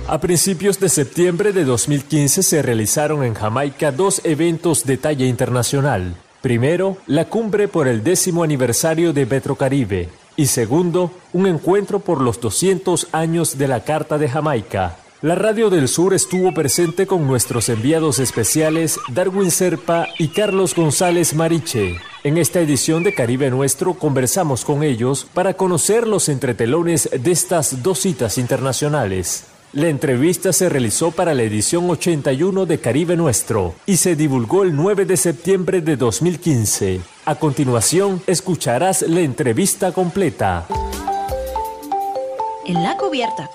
A principios de septiembre de 2015 se realizaron en Jamaica 2 eventos de talla internacional. Primero, la cumbre por el 10º aniversario de Petrocaribe. Y segundo, un encuentro por los 200 años de la Carta de Jamaica. La Radio del Sur estuvo presente con nuestros enviados especiales Darwin Serpa y Carlos González Mariche. En esta edición de Caribe Nuestro conversamos con ellos para conocer los entretelones de estas 2 citas internacionales. La entrevista se realizó para la edición 81 de Caribe Nuestro y se divulgó el 9 de septiembre de 2015. A continuación, escucharás la entrevista completa. En la cubierta.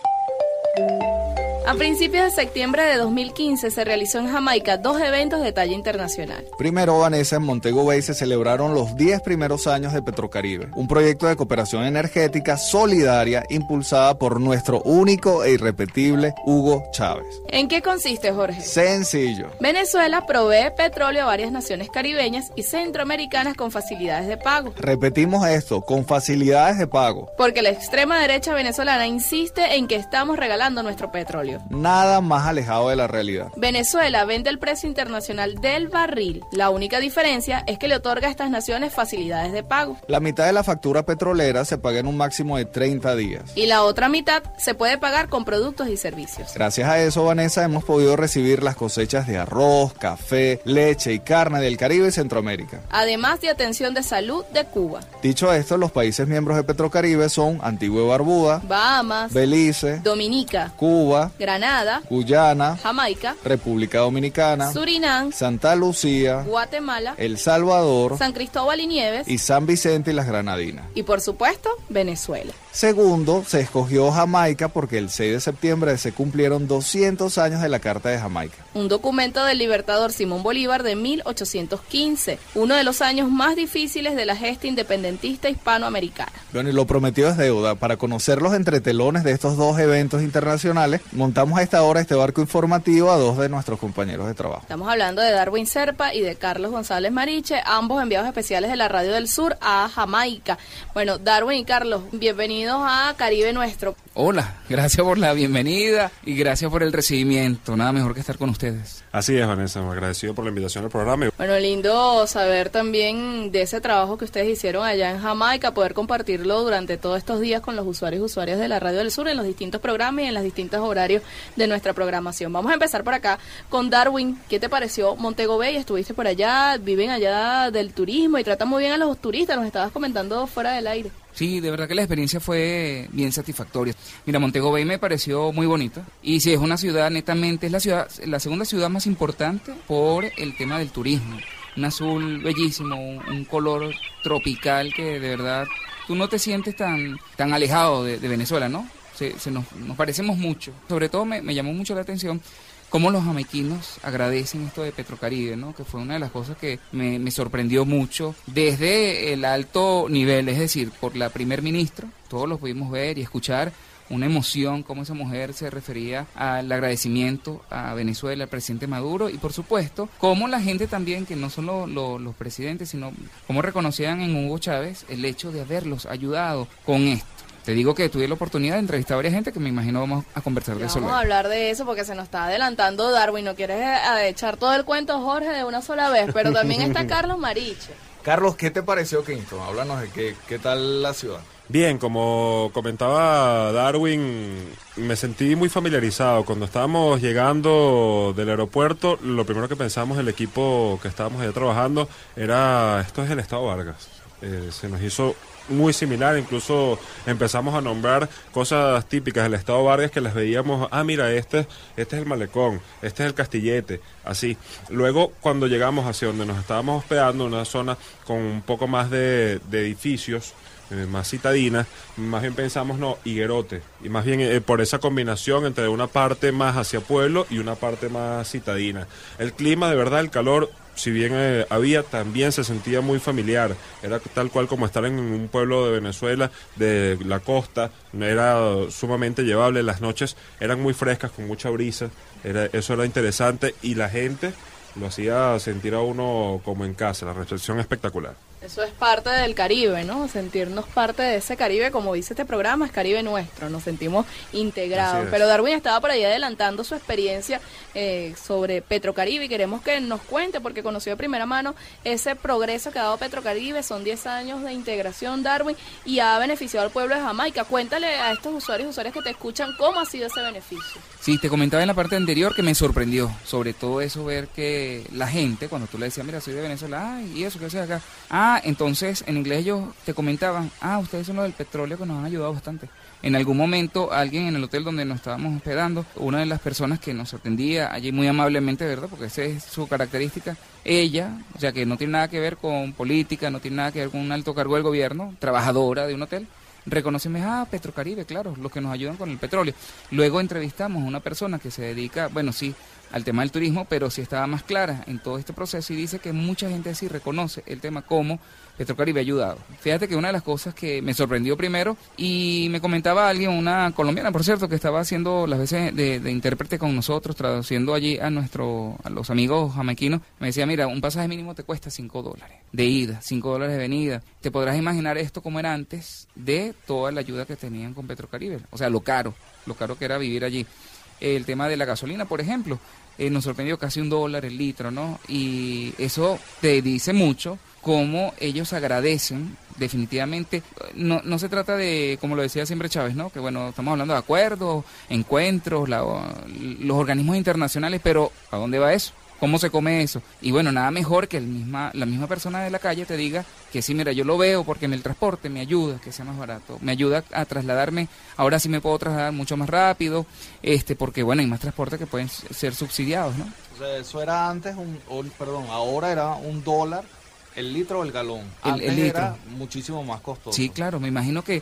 A principios de septiembre de 2015 se realizó en Jamaica 2 eventos de talla internacional. Primero, Vanessa, en Montego Bay se celebraron los 10 primeros años de Petrocaribe, un proyecto de cooperación energética solidaria impulsada por nuestro único e irrepetible Hugo Chávez. ¿En qué consiste, Jorge? Sencillo. Venezuela provee petróleo a varias naciones caribeñas y centroamericanas con facilidades de pago. Repetimos esto, con facilidades de pago. Porque la extrema derecha venezolana insiste en que estamos regalando nuestro petróleo. Nada más alejado de la realidad. Venezuela vende el precio internacional del barril. La única diferencia es que le otorga a estas naciones facilidades de pago. La mitad de la factura petrolera se paga en un máximo de 30 días. Y la otra mitad se puede pagar con productos y servicios. Gracias a eso, Vanessa, hemos podido recibir las cosechas de arroz, café, leche y carne del Caribe y Centroamérica. Además de atención de salud de Cuba. Dicho esto, los países miembros de Petrocaribe son Antigua y Barbuda, Bahamas, Belice, Dominica, Cuba, Granada, Guyana, Jamaica, República Dominicana, Surinam, Santa Lucía, Guatemala, El Salvador, San Cristóbal y Nieves y San Vicente y las Granadinas. Y por supuesto, Venezuela. Segundo, se escogió Jamaica porque el 6 de septiembre se cumplieron 200 años de la Carta de Jamaica. Un documento del libertador Simón Bolívar de 1815, uno de los años más difíciles de la gesta independentista hispanoamericana. Bueno, y lo prometido es deuda. Para conocer los entretelones de estos 2 eventos internacionales, montamos a esta hora este barco informativo a 2 de nuestros compañeros de trabajo. Estamos hablando de Darwin Serpa y de Carlos González Mariche, ambos enviados especiales de la Radio del Sur a Jamaica. Bueno, Darwin y Carlos, bienvenidos a Caribe Nuestro. Hola, gracias por la bienvenida y gracias por el recibimiento. Nada mejor que estar con ustedes. Así es, Vanessa, me agradecido por la invitación al programa. Bueno, lindo saber también de ese trabajo que ustedes hicieron allá en Jamaica, poder compartirlo durante todos estos días con los usuarios y usuarias de la Radio del Sur en los distintos programas y en los distintos horarios de nuestra programación. Vamos a empezar por acá con Darwin. ¿Qué te pareció Montego Bay? Estuviste por allá, viven allá del turismo y tratan muy bien a los turistas, nos estabas comentando fuera del aire. Sí, de verdad que la experiencia fue bien satisfactoria. Mira, Montego Bay me pareció muy bonita y sí, es una ciudad netamente, es la segunda ciudad más importante por el tema del turismo. Un azul bellísimo, un color tropical que de verdad tú no te sientes tan alejado de Venezuela, ¿no? Nos parecemos mucho. Sobre todo me llamó mucho la atención cómo los jamaiquinos agradecen esto de Petrocaribe, ¿no? Que fue una de las cosas que me sorprendió mucho desde el alto nivel, es decir, por la primer ministra, todos los pudimos ver y escuchar una emoción, cómo esa mujer se refería al agradecimiento a Venezuela, al presidente Maduro, y por supuesto, cómo la gente también, que no solo los presidentes, sino cómo reconocían en Hugo Chávez el hecho de haberlos ayudado con esto. Te digo que tuve la oportunidad de entrevistar a varias gente que me imagino vamos a conversar de eso. Vamos a hablar de eso porque se nos está adelantando Darwin. No quieres echar todo el cuento, Jorge, de una sola vez, pero también está Carlos Mariche. Carlos, ¿qué te pareció Kingston? Háblanos de qué tal la ciudad. Bien, como comentaba Darwin, me sentí muy familiarizado. Cuando estábamos llegando del aeropuerto, lo primero que pensamos el equipo que estábamos allá trabajando era, esto es el Estado Vargas. Se nos hizo muy similar, incluso empezamos a nombrar cosas típicas del Estado Vargas que las veíamos, mira, este es el malecón, este es el Castillete, así. Luego, cuando llegamos hacia donde nos estábamos hospedando, una zona con un poco más de edificios, más citadinas, más bien pensamos, higuerote, y más bien por esa combinación entre una parte más hacia pueblo y una parte más citadina. El clima, de verdad, el calor, si bien también se sentía muy familiar, era tal cual como estar en un pueblo de Venezuela, de la costa, era sumamente llevable, las noches eran muy frescas, con mucha brisa, eso era interesante, y la gente lo hacía sentir a uno como en casa, la recepción espectacular. Eso es parte del Caribe, ¿no? Sentirnos parte de ese Caribe, como dice este programa, es Caribe nuestro, nos sentimos integrados. Pero Darwin estaba por ahí adelantando su experiencia sobre Petrocaribe y queremos que nos cuente, porque conoció de primera mano ese progreso que ha dado Petrocaribe. Son 10 años de integración, Darwin, y ha beneficiado al pueblo de Jamaica. Cuéntale a estos usuarios y usuarias que te escuchan cómo ha sido ese beneficio. Sí, te comentaba en la parte anterior que me sorprendió, sobre todo eso, ver que la gente, cuando tú le decías, mira, soy de Venezuela, ay, ¿y eso qué haces acá? Entonces en inglés ellos te comentaban, ustedes son los del petróleo que nos han ayudado bastante. En algún momento alguien en el hotel donde nos estábamos hospedando, una de las personas que nos atendía allí muy amablemente, ¿verdad? Porque esa es su característica, ella, o sea que no tiene nada que ver con política, no tiene nada que ver con un alto cargo del gobierno, trabajadora de un hotel, reconoceme, Petrocaribe, claro, los que nos ayudan con el petróleo. Luego entrevistamos a una persona que se dedica, bueno, sí, al tema del turismo, pero sí estaba más clara en todo este proceso y dice que mucha gente sí reconoce el tema como Petrocaribe ha ayudado. Fíjate que una de las cosas que me sorprendió primero, y me comentaba alguien, una colombiana, por cierto, que estaba haciendo las veces de intérprete con nosotros, traduciendo allí a los amigos jamaiquinos, me decía, mira, un pasaje mínimo te cuesta $5 de ida, $5 de venida. Te podrás imaginar esto como era antes de toda la ayuda que tenían con Petrocaribe, o sea, lo caro que era vivir allí. El tema de la gasolina, por ejemplo, nos sorprendió casi $1 el litro, ¿no? Y eso te dice mucho cómo ellos agradecen, definitivamente. No se trata de, como lo decía siempre Chávez, ¿no? Que bueno, estamos hablando de acuerdos, encuentros, los organismos internacionales, pero ¿a dónde va eso? ¿Cómo se come eso? Y bueno, nada mejor que la misma persona de la calle te diga que sí, mira, yo lo veo porque en el transporte me ayuda, que sea más barato, me ayuda a trasladarme, ahora sí me puedo trasladar mucho más rápido, porque bueno, hay más transportes que pueden ser subsidiados, ¿no? O sea, eso era antes, ahora era $1 el litro o el galón. Antes el litro era muchísimo más costoso. Sí, claro, me imagino que,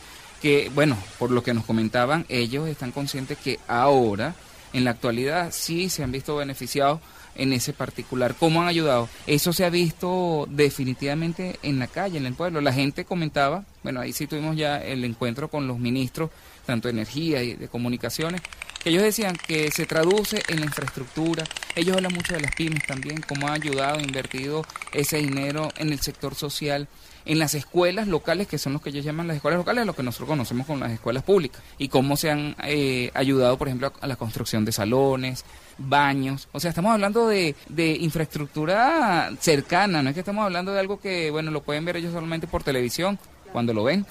bueno, por lo que nos comentaban, ellos están conscientes que ahora, en la actualidad, sí se han visto beneficiados en ese particular. ¿Cómo han ayudado? Eso se ha visto definitivamente en la calle, en el pueblo. La gente comentaba, bueno, ahí sí tuvimos ya el encuentro con los ministros, tanto de energía y de comunicaciones, que ellos decían que se traduce en la infraestructura. Ellos hablan mucho de las pymes también, cómo han ayudado, invertido ese dinero en el sector social, en las escuelas locales, que son los que ellos llaman las escuelas locales, lo que nosotros conocemos como las escuelas públicas, y cómo se han ayudado, por ejemplo, a la construcción de salones, baños. O sea, estamos hablando de infraestructura cercana, no es que estamos hablando de algo que, bueno, lo pueden ver ellos solamente por televisión, cuando lo ven,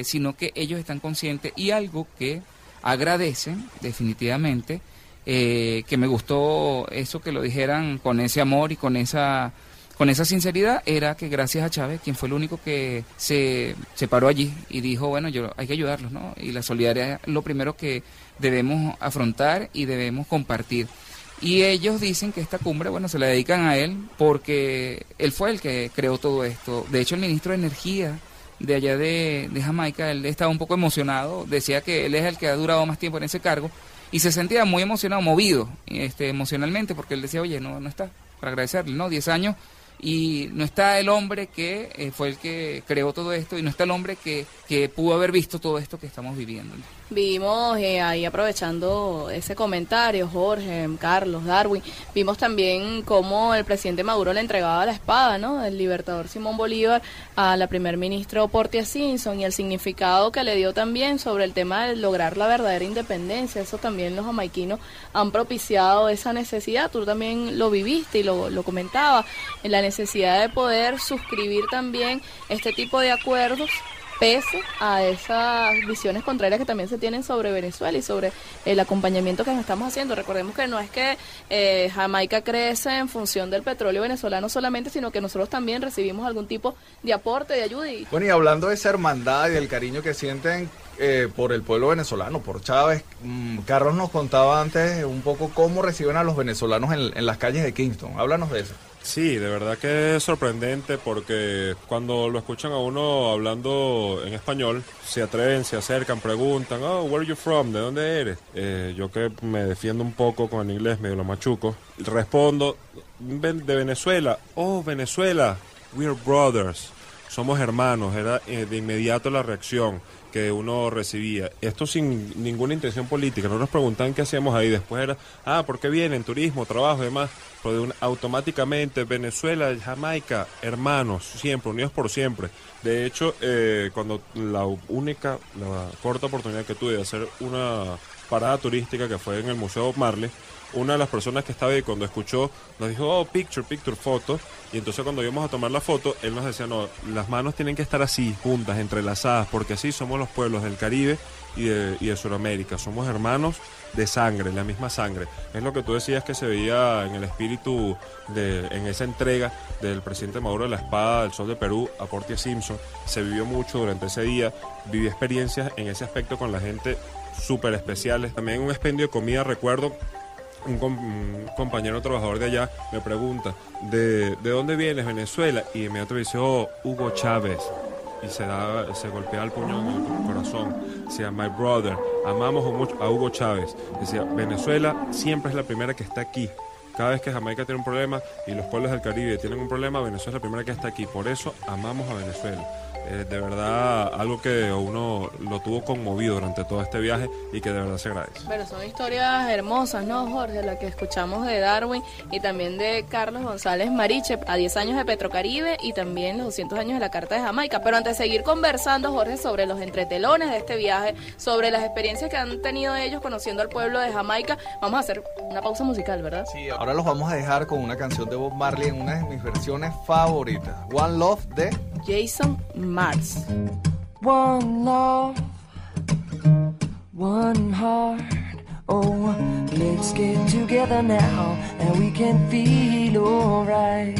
sino que ellos están conscientes, y algo que agradecen definitivamente, que me gustó eso que lo dijeran con ese amor y con esa sinceridad, era que gracias a Chávez, quien fue el único que se paró allí y dijo, bueno, hay que ayudarlos, ¿no? Y la solidaridad es lo primero que debemos afrontar y debemos compartir. Y ellos dicen que esta cumbre, bueno, se la dedican a él porque él fue el que creó todo esto. De hecho, el ministro de Energía de allá de Jamaica, él estaba un poco emocionado, decía que él es el que ha durado más tiempo en ese cargo y se sentía muy emocionado, movido emocionalmente, porque él decía, oye, no está, para agradecerle, ¿no? 10 años y no está el hombre que fue el que creó todo esto y no está el hombre que pudo haber visto todo esto que estamos viviendo. Vimos ahí, aprovechando ese comentario, Jorge, Carlos, Darwin, vimos también cómo el presidente Maduro le entregaba la espada, ¿no?, del libertador Simón Bolívar a la primer ministro Portia Simpson, y el significado que le dio también sobre el tema de lograr la verdadera independencia. Eso también los jamaiquinos han propiciado esa necesidad. Tú también lo viviste y lo comentaba, en la necesidad de poder suscribir también este tipo de acuerdos, pese a esas visiones contrarias que también se tienen sobre Venezuela y sobre el acompañamiento que nos estamos haciendo. Recordemos que no es que Jamaica crece en función del petróleo venezolano solamente, sino que nosotros también recibimos algún tipo de aporte, de ayuda. Bueno, y hablando de esa hermandad y del cariño que sienten por el pueblo venezolano, por Chávez, Carlos nos contaba antes un poco cómo reciben a los venezolanos en las calles de Kingston. Háblanos de eso. Sí, de verdad que es sorprendente porque cuando lo escuchan a uno hablando en español, se atreven, se acercan, preguntan, where are you from? ¿De dónde eres? Yo que me defiendo un poco con el inglés, medio lo machuco, respondo, de Venezuela. Oh, Venezuela, we're brothers, somos hermanos. Era de inmediato la reacción que uno recibía. Esto sin ninguna intención política. No nos preguntaban qué hacíamos ahí. Después era, ¿por qué vienen? Turismo, trabajo y demás. pero automáticamente Venezuela y Jamaica, hermanos, siempre, unidos por siempre. De hecho, cuando la corta oportunidad que tuve de hacer una parada turística que fue en el Museo Bob Marley, una de las personas que estaba ahí cuando escuchó nos dijo, oh, picture, foto, y entonces cuando íbamos a tomar la foto, él nos decía, no, las manos tienen que estar así, juntas, entrelazadas, porque así somos los pueblos del Caribe y de Sudamérica, somos hermanos de sangre, la misma sangre. Es lo que tú decías que se veía en el espíritu, en esa entrega del presidente Maduro de la espada del sol de Perú a Portia Simpson, se vivió mucho durante ese día, viví experiencias en ese aspecto con la gente súper especiales. También un expendio de comida, recuerdo, un compañero trabajador de allá me pregunta, ¿de dónde vienes, Venezuela? Y inmediatamente dice, oh, Hugo Chávez. Y se golpea el puño en el corazón. Decía, my brother, amamos mucho a Hugo Chávez. Decía, Venezuela siempre es la primera que está aquí. Cada vez que Jamaica tiene un problema y los pueblos del Caribe tienen un problema, Venezuela es la primera que está aquí. Por eso amamos a Venezuela. De verdad, algo que uno lo tuvo conmovido durante todo este viaje y que de verdad se agradece. Pero son historias hermosas, ¿no, Jorge? La que escuchamos de Darwin y también de Carlos González Mariche, a 10 años de Petrocaribe y también los 200 años de la Carta de Jamaica. Pero antes de seguir conversando, Jorge, sobre los entretelones de este viaje, sobre las experiencias que han tenido ellos conociendo al pueblo de Jamaica, vamos a hacer una pausa musical, ¿verdad? Sí, ahora los vamos a dejar con una canción de Bob Marley en una de mis versiones favoritas, One Love de Jason Mars. One love, one heart. Oh, let's get together now and we can feel alright.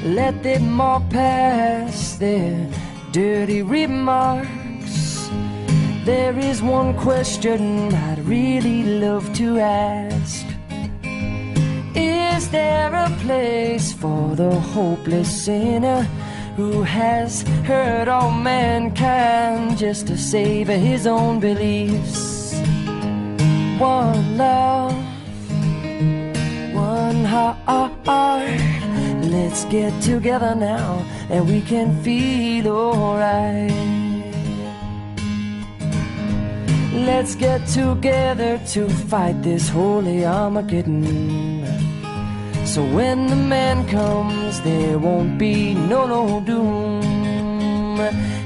Let them all pass their dirty remarks. There is one question I'd really love to ask. Is there a place for the hopeless sinner who has hurt all mankind just to save his own beliefs? One love, one heart. Let's get together now and we can feel alright. Let's get together to fight this holy Armageddon. So when the man comes, there won't be no doom.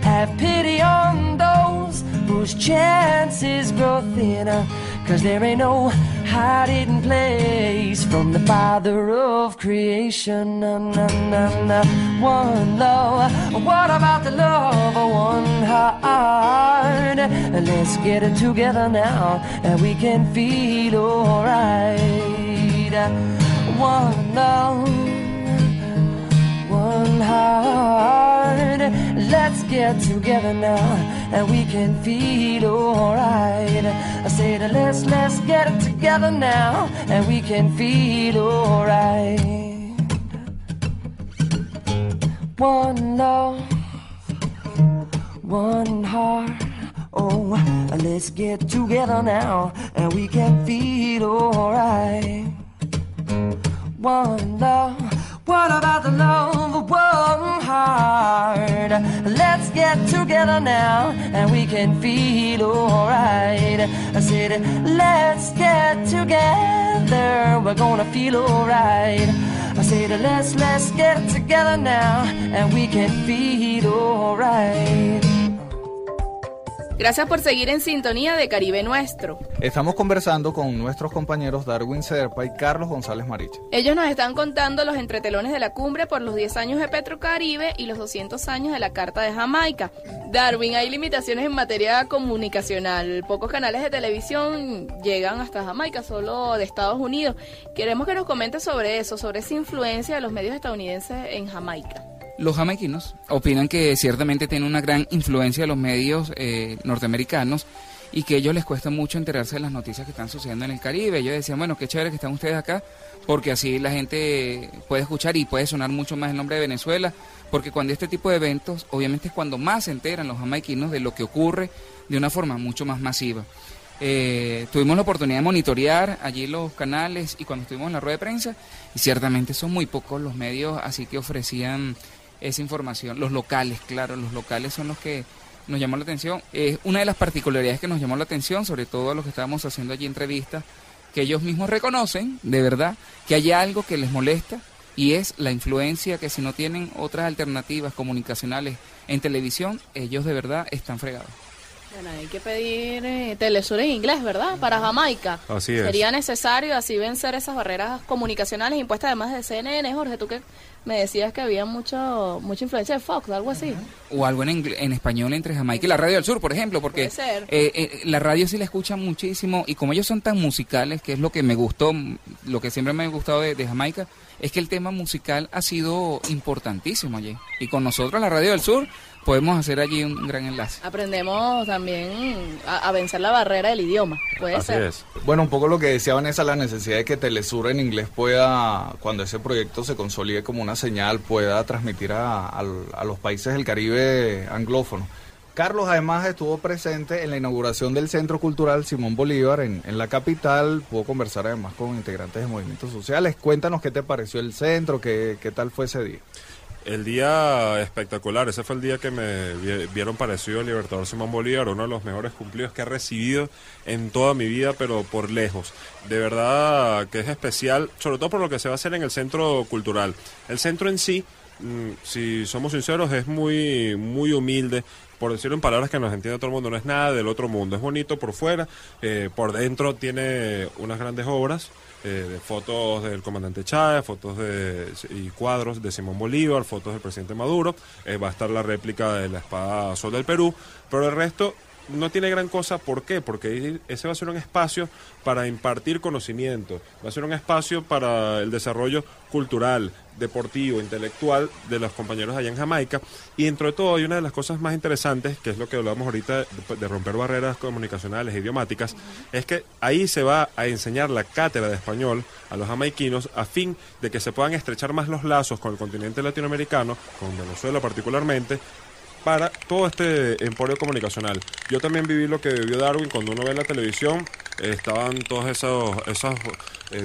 Have pity on those whose chances grow thinner, 'cause there ain't no hiding place from the Father of creation. One love, what about the love of one heart? Let's get it together now and we can feel alright. One love, one heart. Let's get together now and we can feel alright. I said let's get it together now and we can feel alright. One love, one heart. Oh, let's get together now and we can feel alright. One love, what about the love of one heart? Let's get together now and we can feel alright. I said, let's get together, we're gonna feel alright. I said, let's get together now and we can feel alright. Gracias por seguir en sintonía de Caribe Nuestro. Estamos conversando con nuestros compañeros Darwin Serpa y Carlos González Mariche. Ellos nos están contando los entretelones de la cumbre por los 10 años de Petrocaribe y los 200 años de la Carta de Jamaica. Darwin, hay limitaciones en materia comunicacional. Pocos canales de televisión llegan hasta Jamaica, solo de Estados Unidos. Queremos que nos comentes sobre eso, sobre esa influencia de los medios estadounidenses en Jamaica. Los jamaiquinos opinan que ciertamente tiene una gran influencia de los medios norteamericanos y que a ellos les cuesta mucho enterarse de las noticias que están sucediendo en el Caribe. Ellos decían, bueno, qué chévere que están ustedes acá, porque así la gente puede escuchar y puede sonar mucho más el nombre de Venezuela, porque cuando este tipo de eventos, obviamente es cuando más se enteran los jamaiquinos de lo que ocurre de una forma mucho más masiva. Tuvimos la oportunidad de monitorear allí los canales y cuando estuvimos en la rueda de prensa, y ciertamente son muy pocos los medios así que ofrecían esa información. Los locales, claro, los locales son los que nos llamó la atención. Una de las particularidades que nos llamó la atención, sobre todo a los que estábamos haciendo allí entrevistas, que ellos mismos reconocen, de verdad, que hay algo que les molesta, y es la influencia que si no tienen otras alternativas comunicacionales en televisión, ellos de verdad están fregados. Bueno, hay que pedir Telesur en inglés, ¿verdad? Para Jamaica. Así es. Sería necesario así vencer esas barreras comunicacionales impuestas además de CNN. Jorge, tú que me decías que había mucha influencia de Fox, algo así. O algo en español entre Jamaica y la Radio del Sur, por ejemplo, porque la radio sí la escuchan muchísimo, y como ellos son tan musicales, que es lo que me gustó, lo que siempre me ha gustado de Jamaica, es que el tema musical ha sido importantísimo allí. Y con nosotros, la Radio del Sur, podemos hacer allí un gran enlace. Aprendemos también a vencer la barrera del idioma, puede Así ser. es. Bueno, un poco lo que decía Vanessa, la necesidad de que Telesur en inglés pueda, cuando ese proyecto se consolide como una señal, pueda transmitir a los países del Caribe anglófono. Carlos además estuvo presente en la inauguración del Centro Cultural Simón Bolívar en la capital, pudo conversar además con integrantes de movimientos sociales. Cuéntanos qué te pareció el centro, qué tal fue ese día. El día espectacular, ese fue el día que me vieron parecido al Libertador Simón Bolívar, uno de los mejores cumplidos que he recibido en toda mi vida, pero por lejos. De verdad que es especial, sobre todo por lo que se va a hacer en el Centro Cultural. El centro en sí, si somos sinceros, es muy, muy humilde. Por decirlo en palabras que nos entiende todo el mundo, no es nada del otro mundo. Es bonito por fuera, por dentro tiene unas grandes obras, de fotos del comandante Chávez, fotos y cuadros de Simón Bolívar, fotos del presidente Maduro. Va a estar la réplica de la espada Sol del Perú, pero el resto no tiene gran cosa. ¿Por qué? Porque ese va a ser un espacio para impartir conocimiento, va a ser un espacio para el desarrollo cultural, deportivo, intelectual de los compañeros allá en Jamaica. Y dentro de todo hay una de las cosas más interesantes, que es lo que hablamos ahorita de romper barreras comunicacionales e idiomáticas, es que ahí se va a enseñar la cátedra de español a los jamaiquinos a fin de que se puedan estrechar más los lazos con el continente latinoamericano, con Venezuela particularmente, para todo este emporio comunicacional. Yo también viví lo que vivió Darwin cuando uno ve la televisión. Estaban todos esos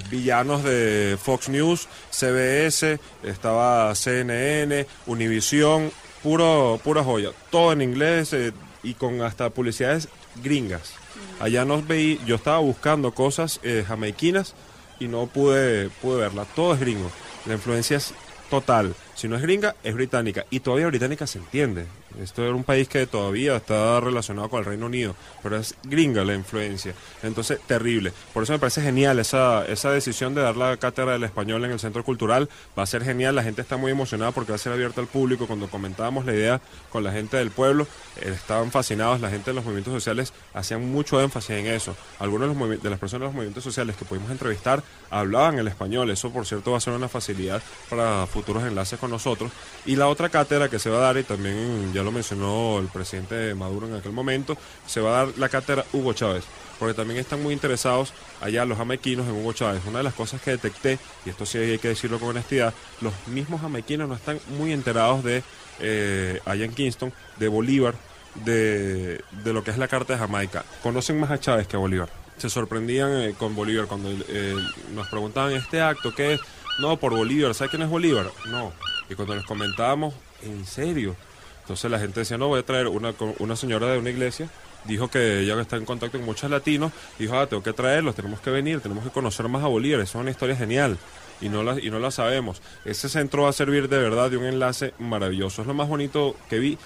villanos de Fox News, CBS, estaba CNN, Univisión, pura joya, todo en inglés, y con hasta publicidades gringas. Allá nos veí, yo estaba buscando cosas jamaiquinas y no pude verla, todo es gringo, la influencia es total. Si no es gringa, es británica. Y todavía británica se entiende. Esto era un país que todavía está relacionado con el Reino Unido, pero es gringa la influencia. Entonces, terrible. Por eso me parece genial esa decisión de dar la cátedra del español en el Centro Cultural. Va a ser genial, la gente está muy emocionada porque va a ser abierta al público. Cuando comentábamos la idea con la gente del pueblo, estaban fascinados. La gente de los movimientos sociales hacían mucho énfasis en eso. Algunos de las personas de los movimientos sociales que pudimos entrevistar hablaban el español. Eso, por cierto, va a ser una facilidad para futuros enlaces con nosotros. Y la otra cátedra que se va a dar, y también ya lo mencionó el presidente Maduro en aquel momento, se va a dar la cátedra Hugo Chávez, porque también están muy interesados allá los jamaiquinos en Hugo Chávez. Una de las cosas que detecté, y esto sí hay que decirlo con honestidad, los mismos jamaiquinos no están muy enterados de allá en Kingston, de Bolívar, de lo que es la Carta de Jamaica. Conocen más a Chávez que a Bolívar. Se sorprendían con Bolívar cuando nos preguntaban este acto, ¿qué es? No, por Bolívar. ¿Sabe quién es Bolívar? No. Y cuando les comentábamos, ¿en serio? Entonces la gente decía, no, voy a traer una señora de una iglesia, dijo que ella está en contacto con muchos latinos, dijo, tengo que traerlos, tenemos que venir, tenemos que conocer más a Bolívar, eso es una historia genial, y no la sabemos. Ese centro va a servir de verdad de un enlace maravilloso, es lo más bonito que vi.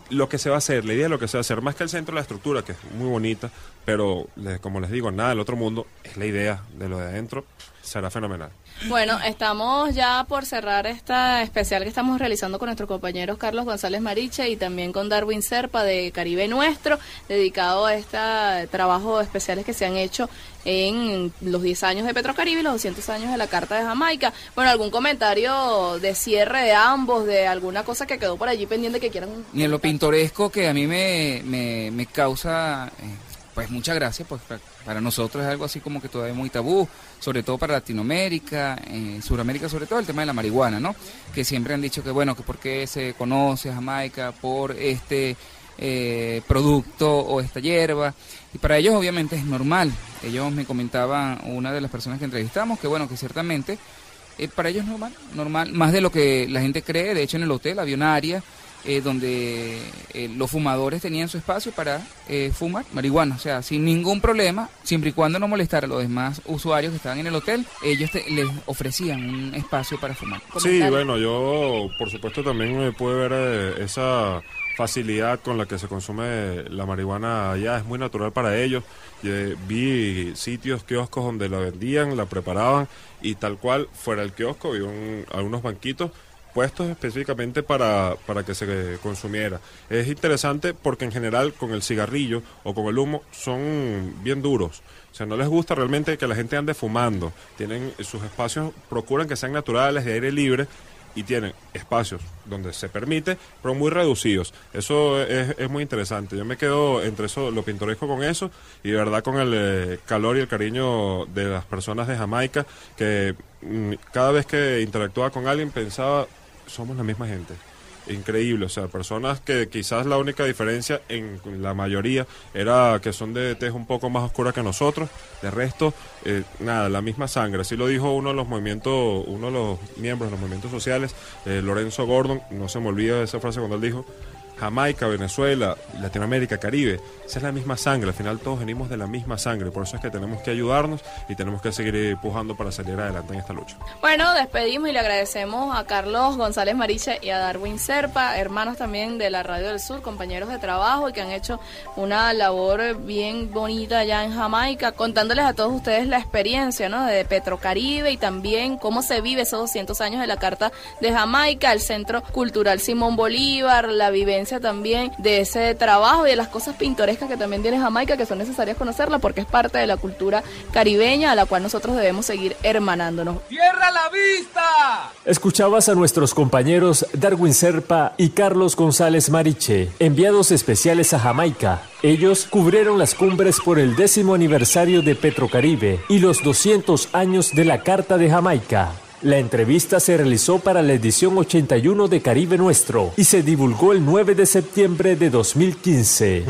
Lo que se va a hacer, la idea de lo que se va a hacer, más que el centro, la estructura, que es muy bonita, pero como les digo, nada del otro mundo, es la idea de lo de adentro, será fenomenal. Bueno, estamos ya por cerrar esta especial que estamos realizando con nuestros compañeros Carlos González Mariche y también con Darwin Serpa de Caribe Nuestro, dedicado a este trabajo especiales que se han hecho en los 10 años de Petrocaribe y los 200 años de la Carta de Jamaica. Bueno, ¿algún comentario de cierre de ambos, de alguna cosa que quedó por allí pendiente que quieran? Y en lo pintoresco que a mí me causa... Pues muchas gracias, pues para nosotros es algo así como que todavía muy tabú, sobre todo para Latinoamérica, Sudamérica sobre todo, el tema de la marihuana, ¿no? Que siempre han dicho que bueno, que por qué se conoce a Jamaica por este producto o esta hierba, y para ellos obviamente es normal. Ellos me comentaban, una de las personas que entrevistamos, que bueno, que ciertamente para ellos es normal, más de lo que la gente cree. De hecho en el hotel había un área donde los fumadores tenían su espacio para fumar marihuana, o sea, sin ningún problema, siempre y cuando no molestara a los demás usuarios que estaban en el hotel, ellos les ofrecían un espacio para fumar. Sí, bueno, yo por supuesto también pude ver esa facilidad con la que se consume la marihuana allá, es muy natural para ellos. Vi sitios, kioscos donde la vendían, la preparaban y tal cual fuera del kiosco vi algunos banquitos puestos específicamente para que se consumiera. Es interesante porque en general con el cigarrillo o con el humo son bien duros. O sea, no les gusta realmente que la gente ande fumando. Tienen sus espacios, procuran que sean naturales, de aire libre, y tienen espacios donde se permite, pero muy reducidos. Eso es muy interesante. Yo me quedo entre eso, lo pintoresco con eso, y de verdad con el calor y el cariño de las personas de Jamaica, que cada vez que interactuaba con alguien pensaba, somos la misma gente. Increíble, o sea, personas que quizás la única diferencia en la mayoría era que son de tez un poco más oscura que nosotros, de resto, nada, la misma sangre. Así lo dijo uno de los miembros de los movimientos sociales, Lorenzo Gordon, no se me olvida esa frase cuando él dijo, Jamaica, Venezuela, Latinoamérica, Caribe, esa es la misma sangre, al final todos venimos de la misma sangre, por eso es que tenemos que ayudarnos y tenemos que seguir empujando para salir adelante en esta lucha. Bueno, despedimos y le agradecemos a Carlos González Mariche y a Darwin Serpa, hermanos también de la Radio del Sur, compañeros de trabajo y que han hecho una labor bien bonita allá en Jamaica, contándoles a todos ustedes la experiencia, ¿no?, de Petrocaribe y también cómo se vive esos 200 años de la Carta de Jamaica, el Centro Cultural Simón Bolívar, la vivencia también de ese trabajo y de las cosas pintorescas que también tiene Jamaica, que son necesarias conocerla porque es parte de la cultura caribeña a la cual nosotros debemos seguir hermanándonos. ¡Cierra la vista! Escuchabas a nuestros compañeros Darwin Serpa y Carlos González Mariche, enviados especiales a Jamaica. Ellos cubrieron las cumbres por el 10º aniversario de Petrocaribe y los 200 años de la Carta de Jamaica. La entrevista se realizó para la edición 81 de Caribe Nuestro y se divulgó el 9 de septiembre de 2015.